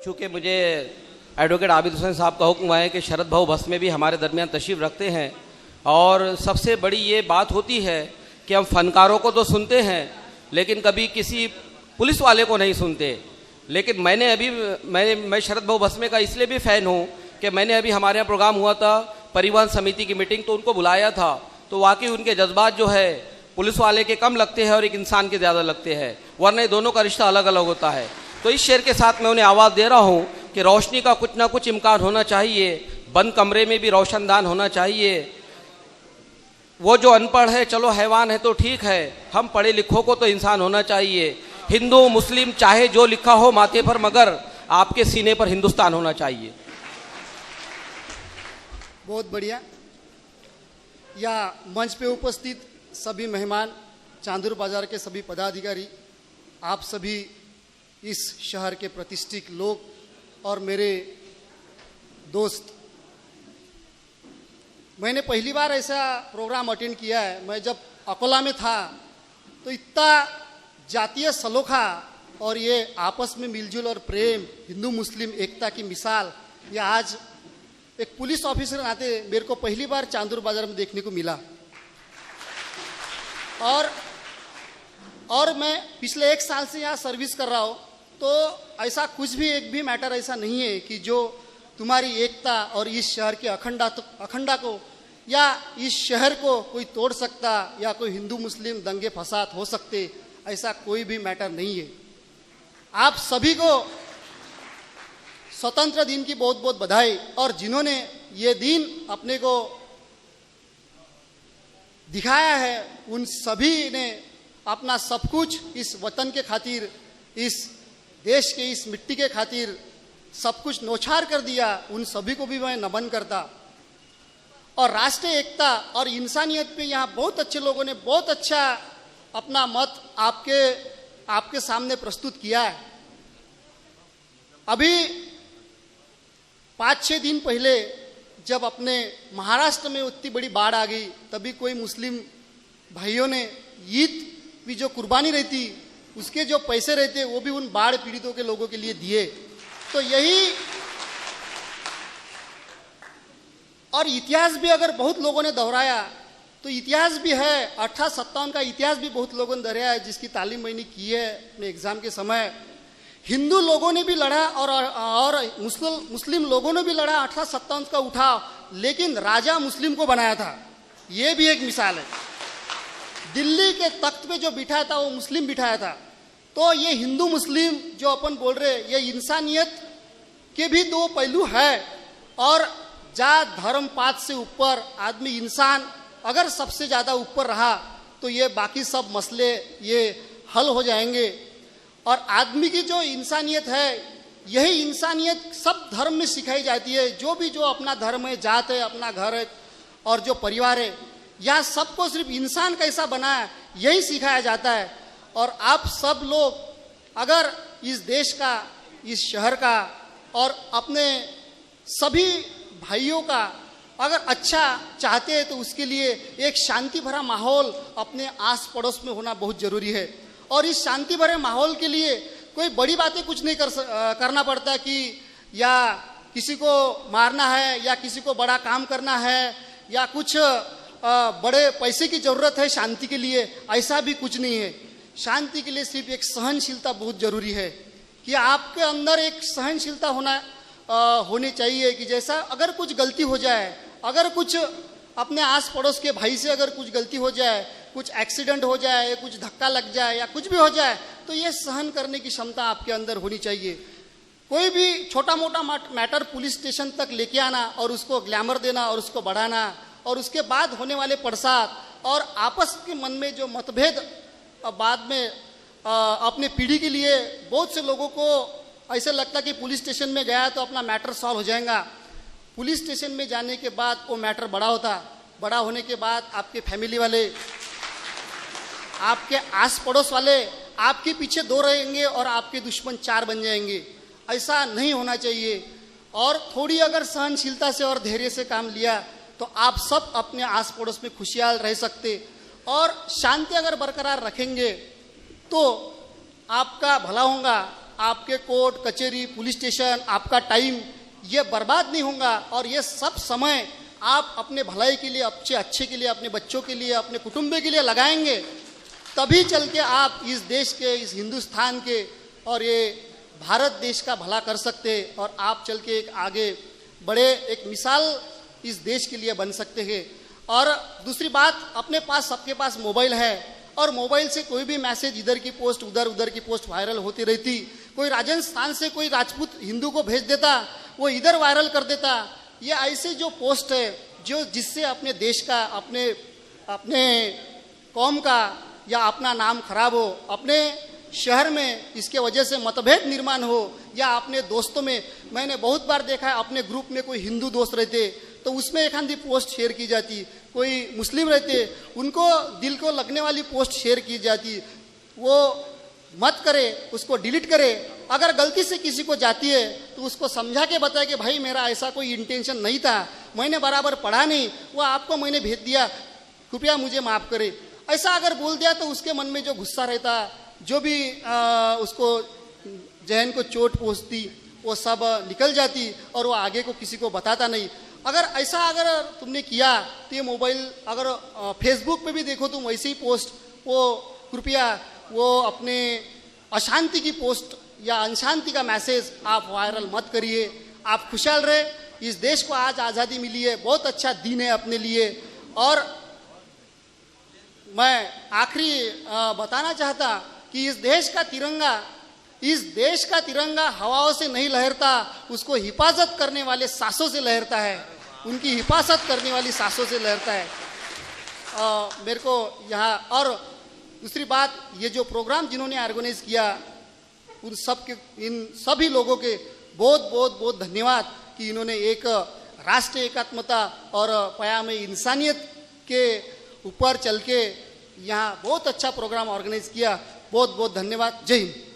चूँकि मुझे एडवोकेट आबिद हुसैन साहब का हुक्म है कि शरद भाऊ बस में भी हमारे दरमियान तशरीफ़ रखते हैं, और सबसे बड़ी ये बात होती है कि हम फ़नकारों को तो सुनते हैं लेकिन कभी किसी पुलिस वाले को नहीं सुनते। लेकिन मैं शरद भाऊ बसमे का इसलिए भी फ़ैन हूँ कि मैंने अभी हमारे यहाँ प्रोग्राम हुआ था परिवहन समिति की मीटिंग, तो उनको बुलाया था, तो वाकई उनके जज्बात जो है पुलिस वाले के कम लगते हैं और एक इंसान के ज़्यादा लगते हैं, वरना दोनों का रिश्ता अलग अलग होता है। तो इस शेर के साथ मैं उन्हें आवाज़ दे रहा हूँ कि रोशनी का कुछ ना कुछ इम्कान होना चाहिए, बंद कमरे में भी रोशनदान होना चाहिए। वो जो अनपढ़ है चलो हैवान है तो ठीक है, हम पढ़े लिखों को तो इंसान होना चाहिए। हिंदू मुस्लिम चाहे जो लिखा हो माथे पर, मगर आपके सीने पर हिंदुस्तान होना चाहिए। बहुत बढ़िया। या मंच पे उपस्थित सभी मेहमान, चांदूर बाजार के सभी पदाधिकारी, आप सभी इस शहर के प्रतिष्ठित लोग और मेरे दोस्त, मैंने पहली बार ऐसा प्रोग्राम अटेंड किया है। मैं जब अकोला में था तो इतना जातीय सलोखा और ये आपस में मिलजुल और प्रेम, हिंदू मुस्लिम एकता की मिसाल, ये आज एक पुलिस ऑफिसर नाते मेरे को पहली बार चांदूर बाजार में देखने को मिला। और मैं पिछले 1 साल से यहाँ सर्विस कर रहा हूँ, तो ऐसा कुछ भी एक भी मैटर ऐसा नहीं है कि जो तुम्हारी एकता और इस शहर के अखंडा को या इस शहर को कोई तोड़ सकता, या कोई हिंदू मुस्लिम दंगे फसाद हो सकते, ऐसा कोई भी मैटर नहीं है। आप सभी को स्वतंत्र दिन की बहुत बहुत बधाई, और जिन्होंने ये दिन अपने को दिखाया है उन सभी ने अपना सब कुछ इस वतन के खातिर, इस देश के इस मिट्टी के खातिर सब कुछ न्योछावर कर दिया। उन सभी को भी मैं नमन करता। और राष्ट्रीय एकता और इंसानियत पे यहाँ बहुत अच्छे लोगों ने बहुत अच्छा अपना मत आपके सामने प्रस्तुत किया है। अभी 5-6 दिन पहले जब अपने महाराष्ट्र में उतनी बड़ी बाढ़ आ गई, तभी कोई मुस्लिम भाइयों ने ईद भी जो कुर्बानी रहती, उसके जो पैसे रहते वो भी उन बाढ़ पीड़ितों के लोगों के लिए दिए। तो यही, और इतिहास भी अगर बहुत लोगों ने दोहराया तो इतिहास भी है, 1857 का इतिहास भी बहुत लोगों ने दोहराया है, जिसकी तालीम मैंने की है अपने एग्जाम के समय। हिंदू लोगों ने भी लड़ा और मुस्लिम लोगों ने भी लड़ा 1857 का उठाव, लेकिन राजा मुस्लिम को बनाया था। ये भी एक मिसाल है। दिल्ली के तख्त पे जो बिठाया था वो मुस्लिम बिठाया था। तो ये हिंदू मुस्लिम जो अपन बोल रहे हैं, ये इंसानियत के भी 2 पहलू है। और जात धर्म पात से ऊपर आदमी इंसान अगर सबसे ज़्यादा ऊपर रहा तो ये बाकी सब मसले ये हल हो जाएंगे। और आदमी की जो इंसानियत है, यही इंसानियत सब धर्म में सिखाई जाती है। जो अपना धर्म है, जात है, अपना घर है और जो परिवार है, यहाँ सबको सिर्फ इंसान कैसा बना है यही सिखाया जाता है। और आप सब लोग अगर इस देश का, इस शहर का और अपने सभी भाइयों का अगर अच्छा चाहते हैं तो उसके लिए एक शांति भरा माहौल अपने आस पड़ोस में होना बहुत ज़रूरी है। और इस शांति भरे माहौल के लिए कोई बड़ी बातें कुछ नहीं करना पड़ता कि या किसी को मारना है या किसी को बड़ा काम करना है या कुछ बड़े पैसे की ज़रूरत है शांति के लिए, ऐसा भी कुछ नहीं है। शांति के लिए सिर्फ एक सहनशीलता बहुत ज़रूरी है कि आपके अंदर एक सहनशीलता होनी चाहिए कि जैसा अगर कुछ गलती हो जाए, अगर कुछ अपने आस पड़ोस के भाई से अगर कुछ गलती हो जाए, कुछ एक्सीडेंट हो जाए, कुछ धक्का लग जाए या कुछ भी हो जाए, तो ये सहन करने की क्षमता आपके अंदर होनी चाहिए। कोई भी छोटा मोटा मैटर पुलिस स्टेशन तक लेके आना और उसको ग्लैमर देना और उसको बढ़ाना और उसके बाद होने वाले प्रसाद और आपस के मन में जो मतभेद बाद में अपने पीढ़ी के लिए बहुत से लोगों को ऐसे लगता कि पुलिस स्टेशन में गया तो अपना मैटर सॉल्व हो जाएगा। पुलिस स्टेशन में जाने के बाद वो मैटर बड़ा होने के बाद आपके फैमिली वाले, आपके आस पड़ोस वाले आपके पीछे 2 रहेंगे और आपके दुश्मन 4 बन जाएंगे। ऐसा नहीं होना चाहिए। और थोड़ी अगर सहनशीलता से और धैर्य से काम लिया तो आप सब अपने आस पड़ोस में खुशहाल रह सकते। और शांति अगर बरकरार रखेंगे तो आपका भला होगा आपके कोर्ट कचहरी पुलिस स्टेशन आपका टाइम ये बर्बाद नहीं होगा और ये सब समय आप अपने भलाई के लिए अच्छे के लिए अपने बच्चों के लिए अपने कुटुंब के लिए लगाएंगे, तभी चल के आप इस देश के इस हिंदुस्तान के और ये भारत देश का भला कर सकते और आप चल के एक आगे बड़े एक मिसाल इस देश के लिए बन सकते हैं। और दूसरी बात, अपने पास सबके पास मोबाइल है और मोबाइल से कोई भी मैसेज इधर की पोस्ट उधर की पोस्ट वायरल होती रहती। कोई राजस्थान से कोई राजपूत हिंदू को भेज देता, वो इधर वायरल कर देता। ये ऐसे जो पोस्ट है जो जिससे अपने देश का अपने कौम का या अपना नाम खराब हो, अपने शहर में इसके वजह से मतभेद निर्माण हो, या अपने दोस्तों में मैंने बहुत बार देखा है अपने ग्रुप में कोई हिंदू दोस्त रहते तो उसमें एक आधी पोस्ट शेयर की जाती, कोई मुस्लिम रहते उनको दिल को लगने वाली पोस्ट शेयर की जाती। वो मत करे, उसको डिलीट करे। अगर गलती से किसी को जाती है तो उसको समझा के बताए कि भाई मेरा ऐसा कोई इंटेंशन नहीं था, मैंने बराबर पढ़ा नहीं, वो आपको मैंने भेज दिया, कृपया मुझे माफ करे। ऐसा अगर बोल दिया तो उसके मन में जो गुस्सा रहता, जो भी उसको जहन को चोट पहुंचती, वो सब निकल जाती और वो आगे को किसी को बताता नहीं। अगर तुमने किया तो ये मोबाइल अगर फेसबुक पे भी देखो तुम वैसे ही पोस्ट, वो कृपया वो अपने अशांति की पोस्ट या अशांति का मैसेज आप वायरल मत करिए। आप खुशहाल रहे। इस देश को आज आज़ादी मिली है, बहुत अच्छा दिन है अपने लिए। और मैं आखिरी बताना चाहता कि इस देश का तिरंगा हवाओं से नहीं लहरता, उसको हिफाजत करने वाले सांसों से लहरता है, उनकी हिफाजत करने वाली सांसों से लहरता है। मेरे को यहाँ और दूसरी बात, ये जो प्रोग्राम जिन्होंने ऑर्गेनाइज किया उन सब के, इन सभी लोगों के बहुत बहुत बहुत धन्यवाद कि इन्होंने एक राष्ट्रीय एकात्मता और पयाम इंसानियत के ऊपर चल के यहाँ बहुत अच्छा प्रोग्राम ऑर्गेनाइज किया। बहुत बहुत धन्यवाद। जय हिंद।